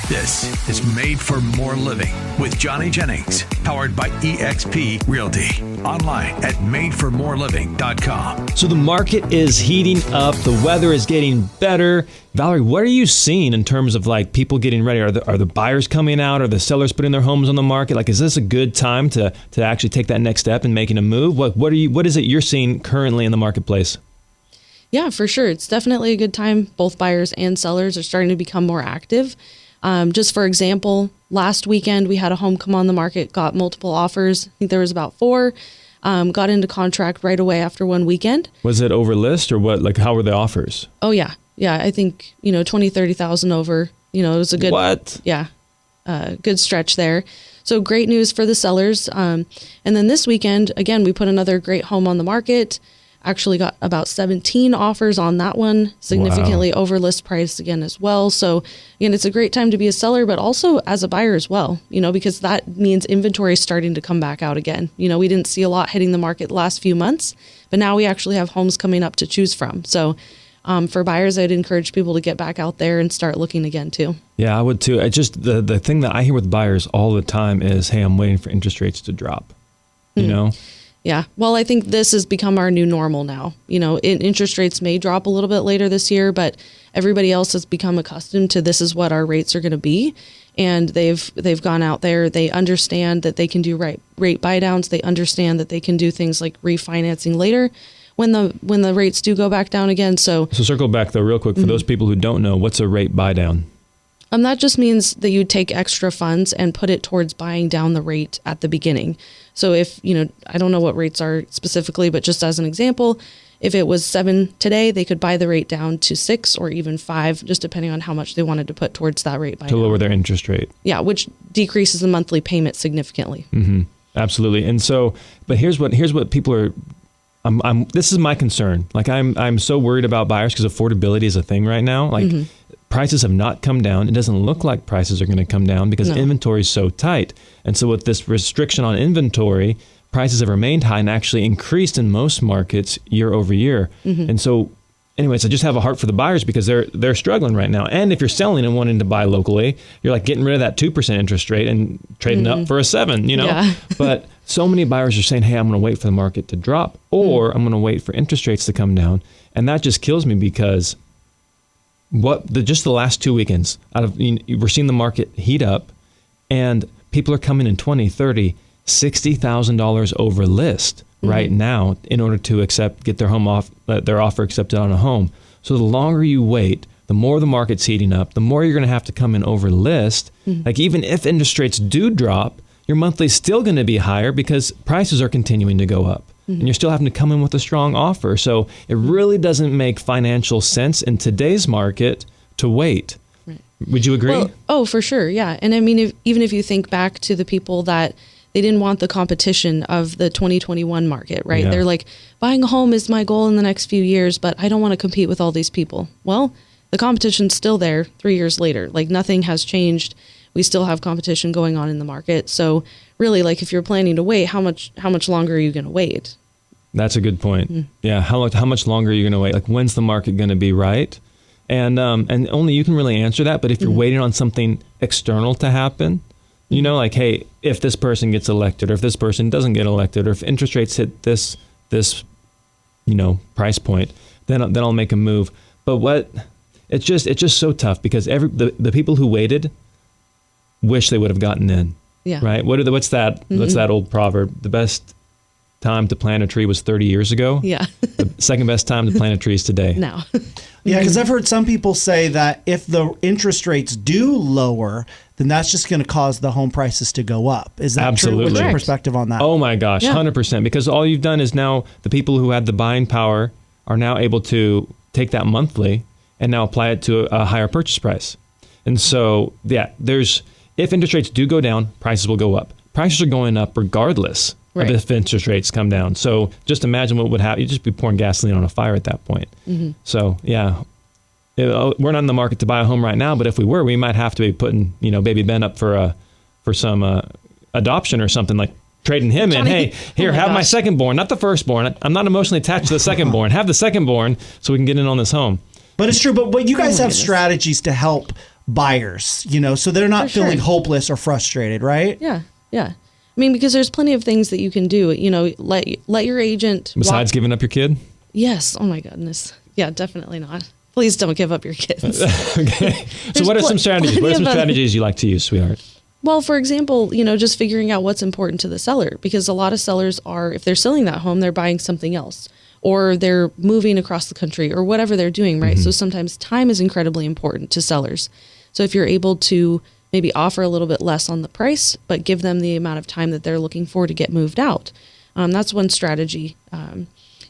This is Made for More Living with Johnny Jennings, powered by eXp Realty. Online at madeformoreliving.com. So the market is heating up. The weather is getting better. Valerie, what are you seeing in terms of like people getting ready? Are the buyers coming out? Are the sellers putting their homes on the market? Like, is this a good time to actually take that next step and making a move? What is it you're seeing currently in the marketplace? Yeah, for sure. It's definitely a good time. Both buyers and sellers are starting to become more active. Just for example, last weekend we had a home come on the market, got multiple offers. I think there was about 4. Got into contract right away after one weekend. Was it over list or what? Like, how were the offers? Oh, yeah. Yeah, I think, 20, 30,000 over. It was a good... What? Yeah, good stretch there. So great news for the sellers. And then this weekend, again, we put another great home on the market. Actually got about 17 offers on that one, significantly over list price again as well. So again, it's a great time to be a seller, but also as a buyer as well, because that means inventory is starting to come back out again. We didn't see a lot hitting the market the last few months, but now we actually have homes coming up to choose from. So for buyers, I'd encourage people to get back out there and start looking again too. Yeah, I would too. I just, the thing that I hear with buyers all the time is, hey, I'm waiting for interest rates to drop, Yeah. Well, I think this has become our new normal now. Interest rates may drop a little bit later this year, but everybody else has become accustomed to this is what our rates are going to be. And they've gone out there. They understand that they can do rate buy downs. They understand that they can do things like refinancing later when the rates do go back down again. So circle back though real quick for those people who don't know, what's a rate buy down? That just means that you take extra funds and put it towards buying down the rate at the beginning. So if, I don't know what rates are specifically, but just as an example, if it was 7 today, they could buy the rate down to 6 or even 5, just depending on how much they wanted to put towards that rate buy down. To lower their interest rate. Yeah, which decreases the monthly payment significantly. Mm-hmm. Absolutely. And so, but here's what people are, this is my concern. Like I'm so worried about buyers because affordability is a thing right now. Like, prices have not come down. It doesn't look like prices are going to come down because inventory is so tight. And so with this restriction on inventory, prices have remained high and actually increased in most markets year over year. And so anyways, I just have a heart for the buyers because they're struggling right now. And if you're selling and wanting to buy locally, you're like getting rid of that 2% interest rate and trading up for a 7, Yeah. But so many buyers are saying, hey, I'm going to wait for the market to drop or I'm going to wait for interest rates to come down. And that just kills me because just the last 2 weekends we're seeing the market heat up and people are coming in $20,000, $30,000, $60,000 over list right now in order to get their their offer accepted on a home. So the longer you wait, the more the market's heating up, the more you're going to have to come in over list. Like even if interest rates do drop, your monthly is still going to be higher because prices are continuing to go up. And you're still having to come in with a strong offer. So it really doesn't make financial sense in today's market to wait. Right. Would you agree? Well, for sure. Yeah. And I mean, even if you think back to the people that they didn't want the competition of the 2021 market, right? Yeah. They're like, buying a home is my goal in the next few years, but I don't want to compete with all these people. Well, the competition's still there 3 years later. Like nothing has changed. We still have competition going on in the market. So really, like if you're planning to wait, how much longer are you going to wait? That's a good point. Yeah. How much longer are you going to wait? Like when's the market going to be right? And only you can really answer that. But if you're waiting on something external to happen, like, hey, if this person gets elected or if this person doesn't get elected or if interest rates hit this price point, then I'll make a move. But it's just so tough because the people who waited wish they would have gotten in. Yeah. Right. What's that old proverb? The best time to plant a tree was 30 years ago. Yeah. The second best time to plant a tree is today. Now. Yeah, because I've heard some people say that if the interest rates do lower, then that's just going to cause the home prices to go up. Is that true? What's your perspective on that? Oh my gosh, 100%. Because all you've done is now the people who had the buying power are now able to take that monthly and now apply it to a higher purchase price. And so, if interest rates do go down, prices will go up. Prices are going up regardless of if interest rates come down. So just imagine what would happen. You'd just be pouring gasoline on a fire at that point. So we're not in the market to buy a home right now, but if we were, we might have to be putting, baby Ben up for some adoption or something, like trading him in. Hey, here, have my secondborn, not the firstborn. I'm not emotionally attached to the secondborn. Have the secondborn so we can get in on this home. But it's true. But you guys have strategies to help buyers, so they're not feeling hopeless or frustrated, right? Yeah. I mean, because there's plenty of things that you can do, let your agent. Besides giving up your kid? Yes. Oh my goodness. Yeah, definitely not. Please don't give up your kids. Okay. So what are some strategies? What are some strategies you like to use, sweetheart? Well, for example, just figuring out what's important to the seller, because a lot of sellers are, if they're selling that home, they're buying something else, or they're moving across the country, or whatever they're doing, right? So sometimes time is incredibly important to sellers. So if you're able to maybe offer a little bit less on the price, but give them the amount of time that they're looking for to get moved out, that's one strategy.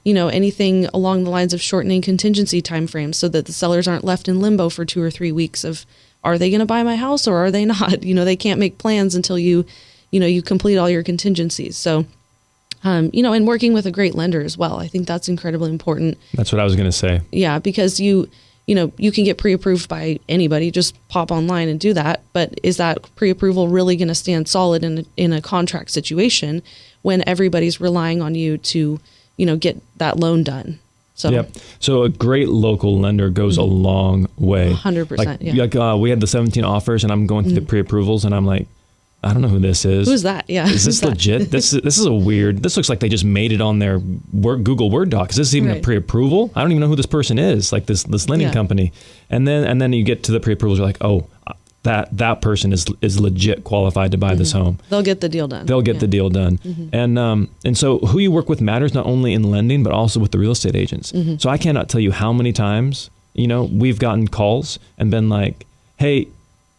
Anything along the lines of shortening contingency timeframes so that the sellers aren't left in limbo for 2 or 3 weeks of, are they going to buy my house or are they not? They can't make plans until you complete all your contingencies. So, and working with a great lender as well. I think that's incredibly important. That's what I was going to say. Yeah, because you can get pre-approved by anybody. Just pop online and do that. But is that pre-approval really going to stand solid in a contract situation when everybody's relying on you to get that loan done? So a great local lender goes a long way. 100%. We had the 17 offers, and I'm going through the pre-approvals, and I'm like, I don't know who this is. Who's that? Yeah. Is this legit? This is a weird. This looks like they just made it on their Google Word doc. Is this even a pre-approval? I don't even know who this person is. Like this lending company, and then you get to the pre-approvals. You're like, oh, that person is legit qualified to buy this home. They'll get the deal done. They'll get the deal done. And so who you work with matters not only in lending but also with the real estate agents. So I cannot tell you how many times we've gotten calls and been like, hey,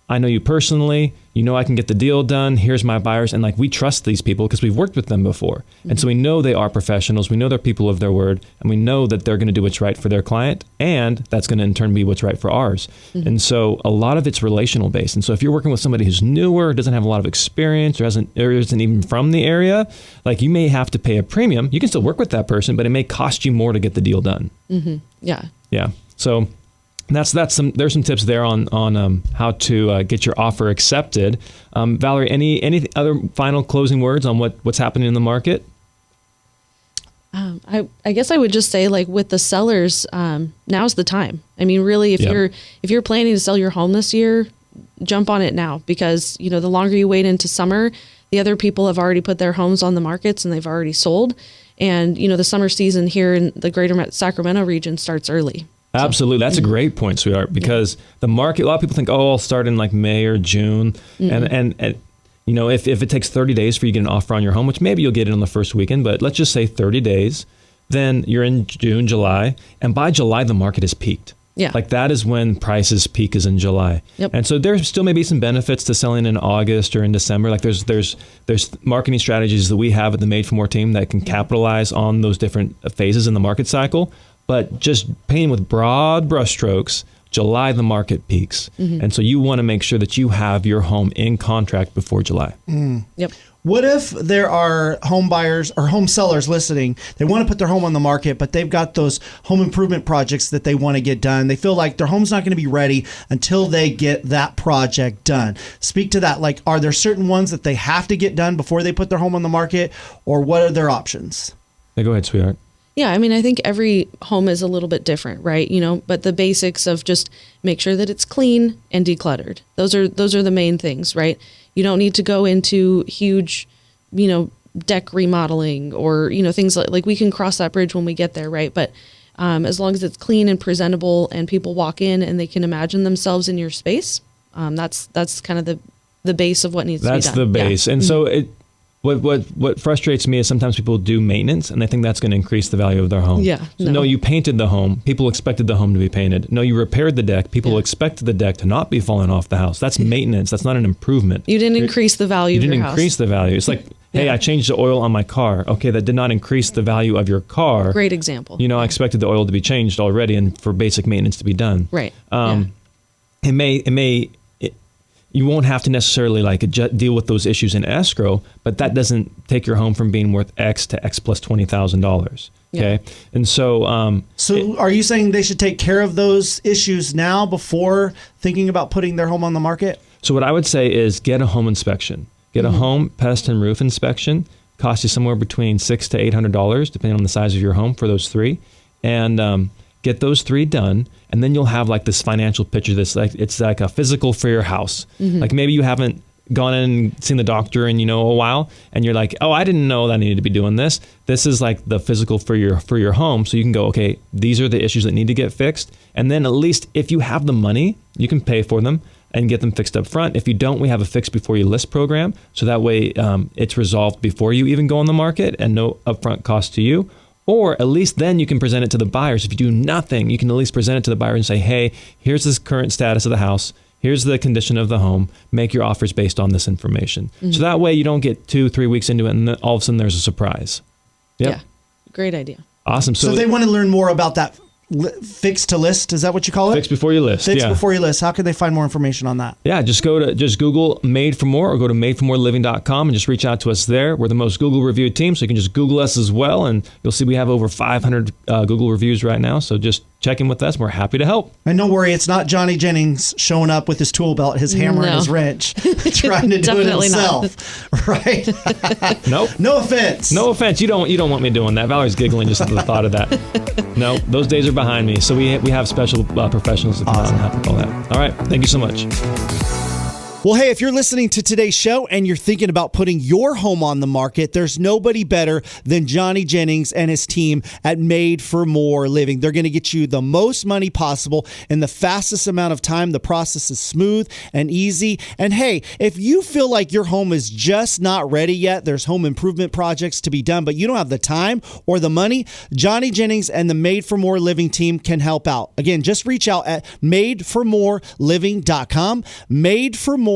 I know you personally, I can get the deal done. Here's my buyers. And we trust these people because we've worked with them before. And so we know they are professionals. We know they're people of their word. And we know that they're going to do what's right for their client. And that's going to in turn be what's right for ours. And so a lot of it's relational based. And so if you're working with somebody who's newer, doesn't have a lot of experience, or isn't even from the area, you may have to pay a premium. You can still work with that person, but it may cost you more to get the deal done. Yeah. So there's some tips there on how to get your offer accepted. Valerie, any other final closing words on what's happening in the market? I guess I would just say, with the sellers, now's the time. I mean, really, if you're planning to sell your home this year, jump on it now, because the longer you wait into summer, the other people have already put their homes on the markets and they've already sold, and the summer season here in the greater Sacramento region starts early. Absolutely. That's a great point, sweetheart, because the market, a lot of people think, I'll start in May or June. And if it takes 30 days for you to get an offer on your home, which maybe you'll get it on the first weekend, but let's just say 30 days, then you're in June, July, and by July, the market has peaked. Yeah. That is when prices peak, is in July. Yep. And so there still may be some benefits to selling in August or in December. There's marketing strategies that we have at the Made for More team that can capitalize on those different phases in the market cycle. But just painting with broad brushstrokes, July, the market peaks. And so you want to make sure that you have your home in contract before July. Yep. What if there are home buyers or home sellers listening? They want to put their home on the market, but they've got those home improvement projects that they want to get done. They feel like their home's not going to be ready until they get that project done. Speak to that. Are there certain ones that they have to get done before they put their home on the market, or what are their options? Yeah, go ahead, sweetheart. Yeah, I mean, I think every home is a little bit different, right? But the basics of just make sure that it's clean and decluttered. Those are the main things, right? You don't need to go into huge, deck remodeling or, things like we can cross that bridge when we get there, right? But as long as it's clean and presentable and people walk in and they can imagine themselves in your space, that's kind of the base of what needs to be done. That's the base. Yeah. And so What frustrates me is sometimes people do maintenance and they think that's going to increase the value of their home. Yeah. So no, you painted the home. People expected the home to be painted. No, you repaired the deck. People expected the deck to not be falling off the house. That's maintenance. That's not an improvement. You didn't increase the value of your house. You didn't increase the value. It's like, hey, I changed the oil on my car. Okay, that did not increase the value of your car. Great example. I expected the oil to be changed already and for basic maintenance to be done. Right. You won't have to necessarily deal with those issues in escrow, but that doesn't take your home from being worth X to X plus $20,000. Okay, and so are you saying they should take care of those issues now before thinking about putting their home on the market? So what I would say is get a home inspection. Get a home pest and roof inspection. Cost you somewhere between $600 to $800, depending on the size of your home for those three, and get those 3 done, and then you'll have like this financial picture. It's like a physical for your house. Like maybe you haven't gone in and seen the doctor in a while, and you're like, oh, I didn't know that I needed to be doing this. This is like the physical for your home, so you can go, okay, these are the issues that need to get fixed, and then at least if you have the money, you can pay for them and get them fixed up front. If you don't, we have a fix before you list program, so that way it's resolved before you even go on the market and no upfront cost to you. Or at least then you can present it to the buyers. If you do nothing, you can at least present it to the buyer and say, hey, here's this current status of the house. Here's the condition of the home. Make your offers based on this information. So that way you don't get 2-3 weeks into it and then all of a sudden there's a surprise. Yep. Yeah, great idea. Awesome. So they want to learn more about that fix to list. Is that what you call it? Fix before you list. Fix before you list. How can they find more information on that? Yeah, just Google Made for More or go to madeformoreliving.com and just reach out to us there. We're the most Google reviewed team, so you can just Google us as well, and you'll see we have over 500 Google reviews right now. So just check in with us. We're happy to help. And don't worry, it's not Johnny Jennings showing up with his tool belt, his hammer, and his wrench, trying to do it himself. Not. Right? Nope. No offense. No offense. You don't want me doing that. Valerie's giggling just at the thought of that. No, those days are behind me. So we have special professionals that come out and help all that. All right. Thank you so much. Well, hey, if you're listening to today's show and you're thinking about putting your home on the market, there's nobody better than Johnny Jennings and his team at Made for More Living. They're going to get you the most money possible in the fastest amount of time. The process is smooth and easy. And hey, if you feel like your home is just not ready yet, there's home improvement projects to be done, but you don't have the time or the money, Johnny Jennings and the Made for More Living team can help out. Again, just reach out at madeformoreliving.com, madeformoreliving.com.